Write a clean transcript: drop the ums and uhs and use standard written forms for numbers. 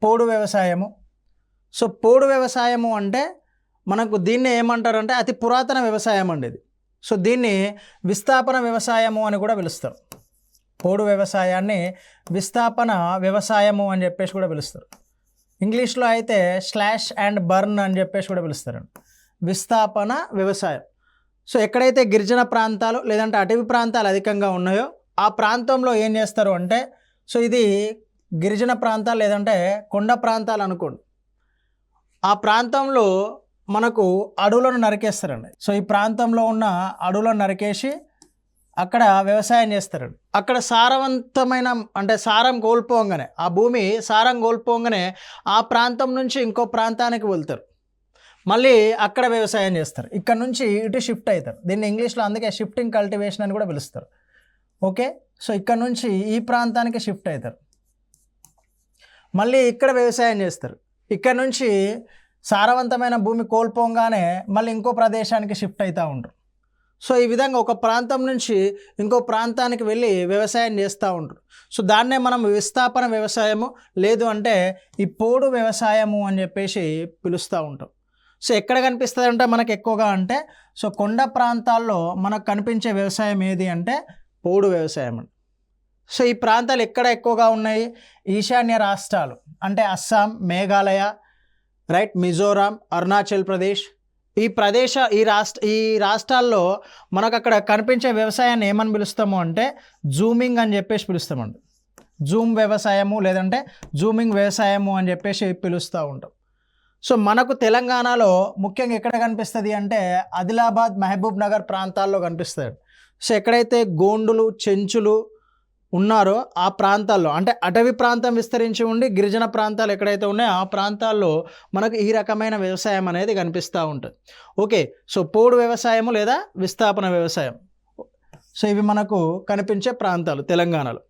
పోడు వ్యవసాయము. సో పోడు వ్యవసాయము అంటే మనకు దీన్ని ఏమంటారంటే అతి పురాతన వ్యవసాయం అండి ఇది. సో దీన్ని విస్థాపన వ్యవసాయము అని కూడా పిలుస్తారు. పోడు వ్యవసాయాన్ని విస్థాపన వ్యవసాయము అని చెప్పేసి కూడా పిలుస్తారు. ఇంగ్లీష్లో అయితే స్లాష్ అండ్ బర్న్ అని చెప్పేసి కూడా పిలుస్తారండి. విస్థాపన వ్యవసాయం. సో ఎక్కడైతే గిరిజన ప్రాంతాలు లేదంటే అటవీ ప్రాంతాలు అధికంగా ఉన్నాయో ఆ ప్రాంతంలో ఏం చేస్తారు అంటే, సో ఇది గిరిజన ప్రాంతాలు లేదంటే కొండ ప్రాంతాలు అనుకోండి, ఆ ప్రాంతంలో మనకు అడవులను నరికేస్తారండి. సో ఈ ప్రాంతంలో ఉన్న అడవులను నరికేసి అక్కడ వ్యవసాయం చేస్తారండి. అక్కడ సారవంతమైన అంటే సారం కోల్పోగానే, ఆ భూమి సారం కోల్పోగానే ఆ ప్రాంతం నుంచి ఇంకో ప్రాంతానికి వెళ్తారు, మళ్ళీ అక్కడ వ్యవసాయం చేస్తారు. ఇక్కడ నుంచి ఇటు షిఫ్ట్ అవుతారు. దీన్ని ఇంగ్లీష్లో అందుకే షిఫ్టింగ్ కల్టివేషన్ అని కూడా పిలుస్తారు. ఓకే, సో ఇక్కడ నుంచి ఈ ప్రాంతానికి షిఫ్ట్ అవుతారు, మళ్ళీ ఇక్కడ వ్యవసాయం చేస్తారు. ఇక్కడ నుంచి సారవంతమైన భూమి కోల్పోగానే మళ్ళీ ఇంకో ప్రదేశానికి షిఫ్ట్ అవుతూ ఉంటారు. సో ఈ విధంగా ఒక ప్రాంతం నుంచి ఇంకో ప్రాంతానికి వెళ్ళి వ్యవసాయం చేస్తూ ఉంటారు. సో దాన్నే మనం విస్థాపన వ్యవసాయము లేదు అంటే ఈ పోడు వ్యవసాయము అని చెప్పేసి పిలుస్తూ ఉంటాం. సో ఎక్కడ కనిపిస్తుంది అంటే మనకు ఎక్కువగా అంటే, సో కొండ ప్రాంతాల్లో మనకు కనిపించే వ్యవసాయం ఏది అంటే పోడు వ్యవసాయం అండి. సో ఈ ప్రాంతాలు ఎక్కడ ఎక్కువగా ఉన్నాయి? ఈశాన్య రాష్ట్రాలు అంటే అస్సాం, మేఘాలయ, రైట్, మిజోరాం, అరుణాచల్ ప్రదేశ్, ఈ రాష్ట్రాల్లో మనకు అక్కడ కనిపించే వ్యవసాయాన్ని ఏమని పిలుస్తాము అంటే జూమింగ్ అని చెప్పేసి పిలుస్తామండి. జూమ్ వ్యవసాయము లేదంటే జూమింగ్ వ్యవసాయము అని చెప్పేసి పిలుస్తూ ఉంటాం. సో మనకు తెలంగాణలో ముఖ్యంగా ఎక్కడ కనిపిస్తుంది అంటే ఆదిలాబాద్, మహబూబ్ నగర్ ప్రాంతాల్లో కనిపిస్తుంది. సో ఎక్కడైతే గోండులు, చెంచులు ఉన్నారో ఆ ప్రాంతాల్లో అంటే అటవీ ప్రాంతం విస్తరించి ఉండి గిరిజన ప్రాంతాలు ఎక్కడైతే ఉన్నాయో ఆ ప్రాంతాల్లో మనకు ఈ రకమైన వ్యవసాయం అనేది కనిపిస్తూ ఉంటుంది. ఓకే, సో పోడు వ్యవసాయము లేదా విస్థాపన వ్యవసాయం, సో ఇవి మనకు కనిపించే ప్రాంతాలు తెలంగాణలో.